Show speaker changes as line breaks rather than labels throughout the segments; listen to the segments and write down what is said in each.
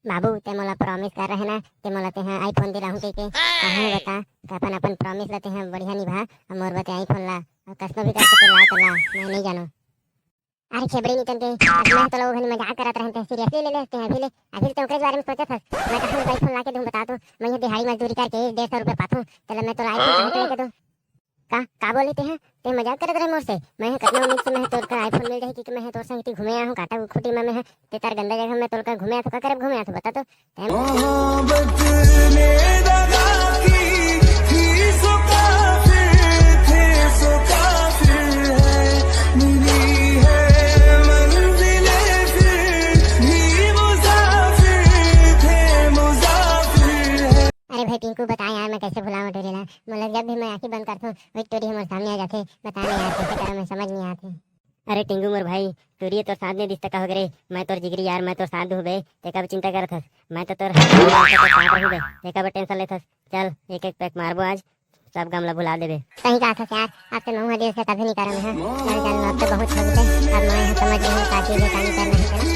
बाबू ते मोला प्रॉमिस कर रहे ना ते मोला ते हाँ आईफोन दिलाहूं के कहां बता कि अपन अपन प्रॉमिस लेते हैं बढ़िया निभा और मोर बते आईफोन ला और कसनो भी करके तो ला मैं नहीं जानो। अरे खेबड़ी निकल के अब मैं तो लोग घनी मजाक करत रहते सीरियसली ले लेते हैं अभी तो ओकरे बारे में सोचत हस मैं कहां आईफोन ला के दूं बता तो मैं दिहाड़ी मजदूरी करके 150 रुपए पाथूं चल मैं तो आईफोन कहां लेके दूं। का बोलते हैं ते मजाक करत रहे मोर से मैं कितना उम्मीद से मैं तोर का आईफोन मिल जाही कि मैं तोर संग ती घूमे आऊं काटा खुटी में है ते तार गंदा जगह में तोर का घूमे आ तो का करब घूमे आ तो बता तो
मोहब्बत ने दगा की सो काफिर थे सो काफिर है मिली है मंजिले फिर भी मुसाफिर थे मुसाफिर है।
अरे भाई टिंकू बता यार मैं कैसे भुलाऊं टोरी ला मतलब जब भी मैं आंखें बंद करता हूँ वही टोरी हमारे सामने आ जाते बता नहीं यार कैसे करूं मैं समझ नहीं आती। अरे टिंगू मोर भाई तोरी तो साथ नहीं दिखता का हो गरे मैं तोर जिगरी यार मैं तो साथ दूं बे ते का चिंता करत हस मैं तो तोर साथ रहूं बे ते का टेंशन लेत हस चल एक एक पैक मारबो आज सब गमला भुला देबे सही कहा था यार आज से 9 दिन से कभी नहीं करा मैं चल चल अब तो बहुत हो गए अब मैं समझ नहीं हूं का चीज काम करना है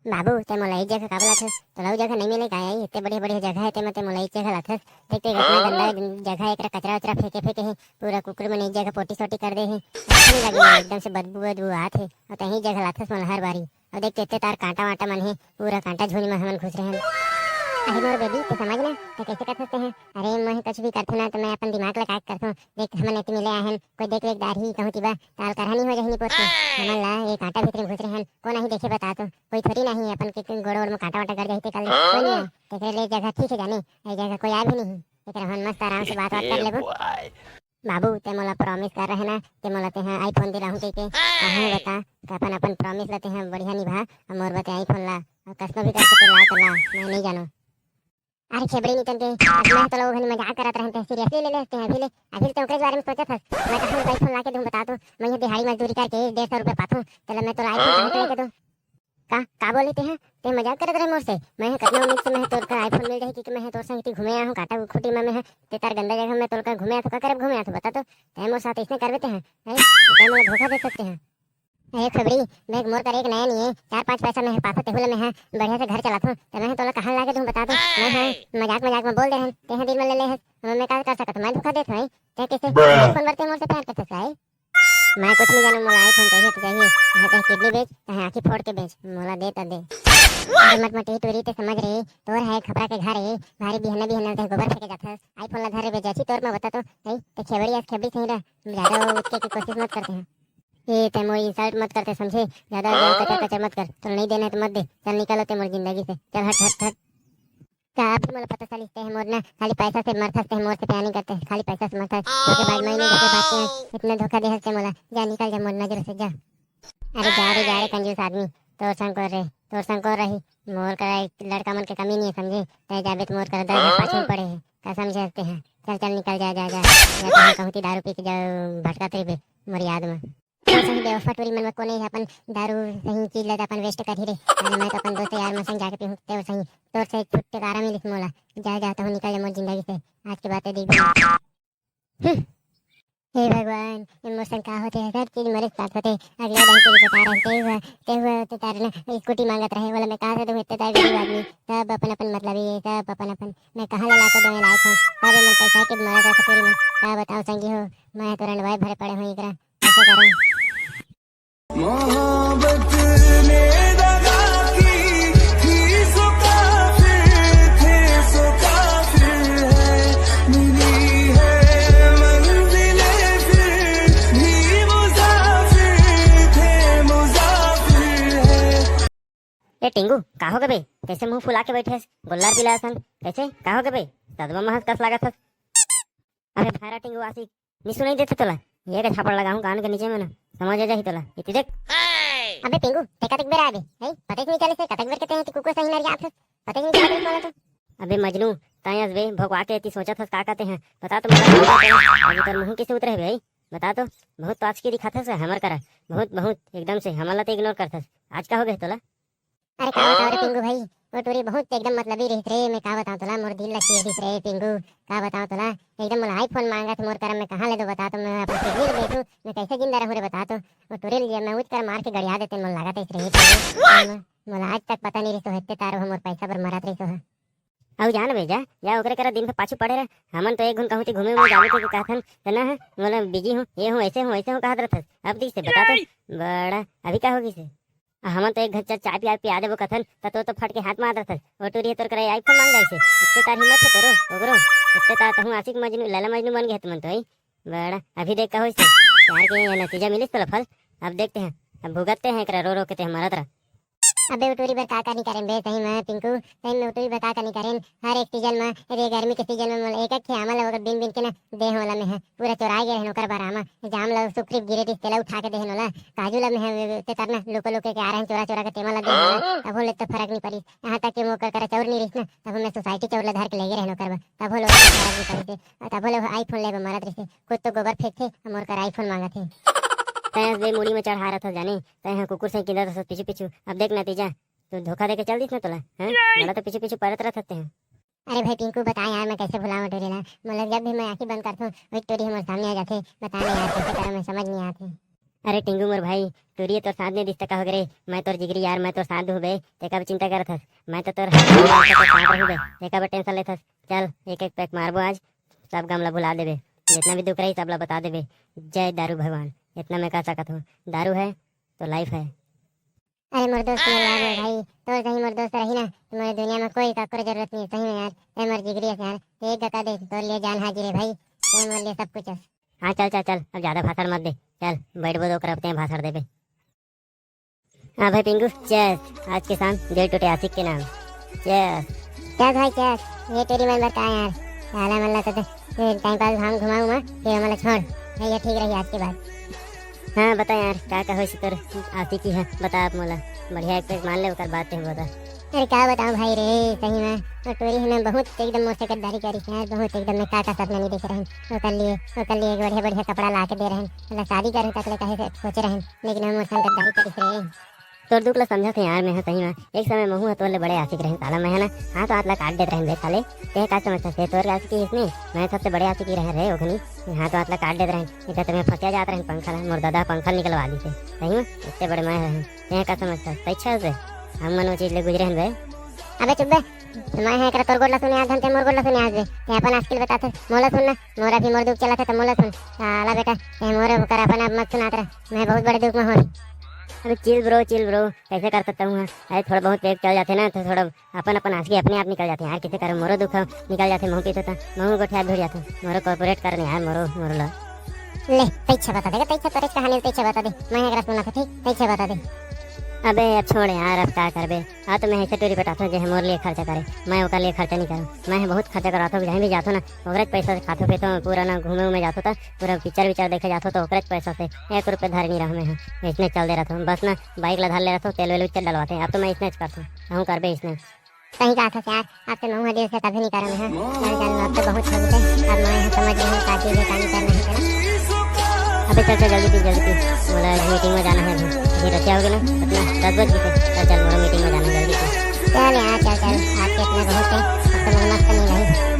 बाबू ते मोला एक जगह काबला थे तो लव जगह नहीं मिले काय इतने बढ़िया बढ़िया जगह है ते मते मोला एक जगह लाथस देखते कितना गंदा जगह एक कचरा उचरा फेंके फेंके है पूरा कुकुर में एक जगह पोटी सोटी कर दे है अच्छा नहीं लगे एकदम से बदबू बदबू आत है और तही जगह लाथस मोला हर बारी और देख इतने तार कांटा वाटा मन है पूरा कांटा झोली में हमन घुस रहे हैं। अरे मोर बेबी तो समझ ना तो कैसे कर सकते हैं अरे मैं कुछ भी करते ना तो मैं अपन दिमाग लगा के करता हूँ देख हमन इतने मिले हैं कोई देख एक दाढ़ी कहूँ तिबा ताल कहानी हो जाही पोत हमन ला ये कांटा भीतर में घुस रहे हैं कौन नहीं देखे बता तो कोई थोड़ी नहीं अपन के गोड़ ओड़ में कांटा वाटा कर जाही ते कल कोई नहीं है तेरे लिए जगह ठीक है जाने ये जगह कोई आ भी नहीं एक रहन मस्त आराम से बात कर लेबो। बाबू ते मोला प्रॉमिस कर रहे ना ते मोला ते हाँ आईफोन दिलाहूं के कहां बता कि अपन अपन प्रॉमिस लेते हैं बढ़िया निभा और मोर बते आईफोन ला और कसनो भी करके तो ला मैं नहीं जानो। अरे खेबड़ी निकल के अब मैं तो लोग घनी मजाक करत रहते सीरियसली ले लेते हैं अभी तो ओकरे बारे में सोचत हस मैं कहां आईफोन ला के दूं बता तो मैं दिहाड़ी मजदूरी करके 150 रुपए पाथूं चल मैं तो आईफोन कहां लेके दूं। का बोलते हैं ते मजाक करत रहे मोर से मैं कितना उम्मीद से मैं तोर का आईफोन मिल जाही कि मैं तोर संग ती घूमे आऊं काटा खुटी में है ते तार गंदा जगह में तोर का घूमे आ तो का करब घूमे आ तो बता तो ते मोर साथ इसने करबे हैं ते मोला धोखा दे सकते हैं। अरे खबरी देख मोर कर एक नया नहीं है 4-5 पैसा में पापा तेहुला में है बढ़िया से घर चलाता हूँ तो मैं तोला कहां लाके दूं बता दो मैं है मजाक में बोल दे रहन ते दिल में ले ले है मैं का कर सकत मैं धोखा देत हूं ते कैसे आईफोन वरते मोर से प्यार करते है मैं कुछ नहीं जानू मोला आईफोन चाहिए तो चाहिए चाहे किडनी बेच चाहे आंखें फोड़ के बेच मोला दे तो दे। अरे मत मत टोरी ते समझ रही तोर है खपरा के घर है भारी बिहना बिहना ते गोबर फेंके जाता आईफोन ला धरे बेच अच्छी तोर में बता तो नहीं ते खेबड़ी सही रहा ज्यादा उसके की कोशिश मत करते हैं ये ते मोर इंसल्ट मत करते समझे ज्यादा कचर कचर मत कर तो नहीं देना तो मत दे चल निकलो ते मोर जिंदगी से चल हट हट हट का अभी मोला पता चलते हैं मोर ना खाली पैसा से मर सकते हैं मोर से प्यार नहीं करते खाली पैसा से मरता है उसके बाद महीने जैसे बातें हैं इतना धोखा दे सकते मोला जा निकल जा मोर नजर से जा। अरे जा रे कंजूस आदमी तोर संग को रही मोर का एक लड़का मन के कमी नहीं है समझे तय जाबे तो मोर कर दर्द पाछू पड़े है का समझते हैं चल चल निकल जा जा जा या कहूँ ती दारू पी के जा भटकाते बे मोर याद में सही बेवफा टोरी मन में कोने अपन दारू सही चीज लेता अपन वेस्ट कर ही रे अरे मैं तो अपन दोस्त यार मसन जाके पीऊं ते सही तोर से छुट्टे का आराम मिलिस मोला जा जाता हूं निकल जा मोर जिंदगी से आज की बातें देख हे भगवान इन मौसम का होते हैं हर चीज मेरे साथ होते अगले दिन तेरी बता रहे ते हुआ तो तार ना स्कूटी मांगत रहे बोला मैं कहां से दूं इतने तार गरीब आदमी सब अपन मतलब ये सब अपन मैं कहां ले लाकर दूं आईफोन सब मैं पैसा के मारा था पूरी में क्या बताऊं संगी हो मैं तो रंडवाए भरे पड़े हुए इकरा कैसे करूं।
मोहब्बत ने दगा की सो काफिर थे सो काफिर है मिली है मंजिले फिर भी मुसाफिर थे मुसाफिर है।
ए टिंगू का हो गए कैसे मुंह फुला के बैठे गोल्लार पिला सन कैसे का हो गए सदमा महस कस लागत अरे भारा टिंगू आसी नी सुनाई देते तोला ये का झापड़ लगाऊं कान के नीचे में ना समझ आ जाही तोला इति देख अबे पिंगू ते कतक बेर आबे है पता ही नहीं चले से कतक बेर कहते हैं कि कुकुर सही नर जात पता ही नहीं चले बोला तो अबे मजनू तायस बे भगवा के इति सोचत हस का कहते हैं बता तो मला अभी तोर मुंह किसे उतरे भाई बता तो बहुत तो आज की दिखात है हमर करा बहुत बहुत एकदम से हमला तो इग्नोर करथस आज का हो गए तोला। अरे का बताओ रे पिंगू भाई, वो टोरी बहुत एकदम मतलबी रही रे। मैं का बताऊं तोला, मोर दिल ला चीर दिस रे पिंगू। का बताऊं तोला, एकदम मोला आईफोन मांगा था मोर करम में कहां ले दो बता। तो मैं अपनी किडनी ले दूं, मैं कैसे जिंदा रहूं रे बता। तो वो टोरी लिए मैं उठ कर मार के गड़िया देते मोला लागत इस रे पिंगू। मोला आज तक पता नहीं रही तो हत्ते तारो मोर पैसा पर मरत रही तो अब जान भेजा या ओकरे करा दिन पे पाछू पड़े रहे। हमन तो एक घुन कहूं घूमे में जावे के कहथन तना है मोला बिजी हूं, ये हूं, ऐसे हूं, ऐसे हूं कहत रहत। अब दी से बता तो बड़ा अभी का होगी से। हमन तो एक घर चाय पिया देबो कथन तो फट के हाथ मार रहत। वो टूरी तोर करे आईफोन मांग जाई से। इतने तार हिम्मत है तोरो ओकरो, इतने तार तहु आशिक मजनू लैला मजनू बन गए तुमन तो ही बड़ा। अभी देख का होई से यार के ये नतीजा मिलिस तो फल। अब देखते हैं, अब भुगतते हैं एकरा रो रो के ते हमारा तरह। अबे उटोरी बर का नहीं करें बे सही में पिंकू, सही में उटोरी बर का नहीं करें। हर एक सीजन में रे गर्मी के सीजन में मोल एक एक आमल अगर बिन बिन के ना देह वाला में है पूरा चोराई गए नौकर बरामा जाम ला सुक्रीप गिरे दिस तेला उठा के देहन वाला काजू ला में है ते करना लोको लोके के आ रहे हैं चोरा चोरा के तेमा ला दे। अब बोले तो फर्क नहीं पड़ी, यहां तक कि मोकर करे चोर नहीं रिस ना। तब मैं सोसाइटी चोर ला धर के ले गए नौकर बा। तब बोले फर्क नहीं पड़ी थे। तब बोले आईफोन ले मरत रही खुद तो गोबर फेंक थे मोर कर आईफोन मांगा थे। तैं दे मुड़ी में चढ़ा रहा था जाने तैं कुकुर से किधर था पीछू पीछू। अब देख नतीजा, तू धोखा देके चल दिस ना तोला हैं, मला तो पीछे पीछे पड़त रहते हैं। अरे भाई पिंकू बता यार मैं कैसे भुलाऊं टोरी ला। मतलब जब भी मैं आंखें बंद करता हूं वही टोरी हमारे सामने आ जाते। बता नहीं यार कैसे करूं मैं समझ नहीं आती। अरे टिंगू मोर भाई टोरी तो साथ नहीं दिसता का हो गरे। मैं तोर जिगरी यार, मैं तोर साथ दूं बे। तेका भी चिंता करत हस, मैं तो तोर साथ रहूं बे। तेका भी टेंशन लेत हस। चल एक एक पैक मारबो आज, सब गमला भुला देबे, जितना भी दुख रही सब ला बता देबे। जय दारू भगवान, इतना मैं कह सकत हूं। दारू है तो लाइफ है। अरे मोर दोस्त मेरे यार मेरे भाई तो सही मोर दोस्त रही ना तो मेरे दुनिया में कोई का जरूरत नहीं है सही में यार। ए मोर जिगरी है यार, एक बता दे तो लिए जान हाजिर है भाई, ए मोर लिए सब कुछ है। हां चल चल चल अब ज्यादा भाषण मत दे, चल बैठ बो दो करते हैं भाषण देबे। हां भाई पिंगू चेस, आज के शाम जय टूटे आशिक के नाम चेस। क्या भाई चेस ये तेरी मन बता यार साला मल्ला तो टाइम पास हम घुमाऊं मैं फिर मतलब छोड़ ये ठीक रही आज के बाद। हाँ बता यार क्या का होई तोर आशिकी है बता आप मोला बढ़िया एक पेज मान ले ओकर बात है बता। अरे क्या बताऊं भाई रे सही में तो टोरी है ना बहुत एकदम मोसे गद्दारी करी यार, बहुत एकदम मैं का सपना नहीं देख रहे हैं। ओकर लिए बढ़िया बढ़िया कपड़ा ला के दे रहे हैं, मतलब शादी करे तक कहे से सोच रहे हैं लेकिन हम मोसे गद्दारी करी रे। तोर दुख ला समझा थे यार मैं सही में एक समय महू तो ले बड़े आशिक रहे साला मैं ना हां तो हाथ ला काट देते रहे साले। ते का समझता थे तोर आशिकी इसमें मैं सबसे बड़े आशिकी रहे रे ओखनी हां तो हाथ ला काट देते रहे। इधर तो मैं फंसा जाता रहे पंखा मोर दादा पंखा निकलवा दी थे सही में इतने बड़े मैं रहे। ते का समझता अच्छा से हम मन वो चीज ले गुजरे हैं बे। अबे चुप बे मैं है कर तोर गोडला सुने आज ते मोर गोडला सुने आज बे ते अपन आजकल बताते मोला सुनना मोरा भी मोर दुख चला था तो मोला सुन साला बेटा ते मोरे कर अपन अब मत सुनात रहा मैं बहुत बड़े दुख में हूं। अरे चिल ब्रो कैसे कर सकता हूँ। अरे थोड़ा बहुत पेट चल जाते ना तो थोड़ा अपन अपन आंसू अपने आप निकल जाते हैं यार। किसी कारण मोरो दुख निकल जाते महू पीते था महू को भिड़ जाता मोरो कॉर्पोरेट करने यार मोरो ला ले तैच्छा बता देगा तैच्छा तोरे कहानी तैच्छा बता दे मैं एक सुना था ठीक तैच्छा बता दे। अबे अब छोड़ यार अब क्या करबे। हाँ तो मैं ऐसे टूरी बताता हूँ जो मोर लिए खर्चा करे मैं ओकर लिए खर्चा नहीं करूँ। मैं बहुत खर्चा कराता हूँ जहाँ भी जाता हूँ ना ओकरे पैसा से खाते पीते हूँ पूरा ना घूमे उमे जाता था पूरा पिक्चर देखे जाता तो ओकरे पैसा से 1 रुपये धर नहीं रहा मैं इसने चल दे रहा था बस ना बाइक ला धर ले रहा था तेल वेल चल डलवाते हैं। अब तो मैं इसने करता हूँ कहूँ करबे इसने सही कहा था यार आपसे महू हदी से कभी नहीं करा मैं अब तो बहुत छोड़ दे अब मैं समझ रही हूँ का चीज़ काम करना है। अबे चल जल्दी बोला मीटिंग में जाना है अभी रचा होगी ना अपना 10 बजे से चल मोरा मीटिंग में जाना है जल्दी चल यार चल आपके इतना बहुत है अब तो मस्त नहीं भाई।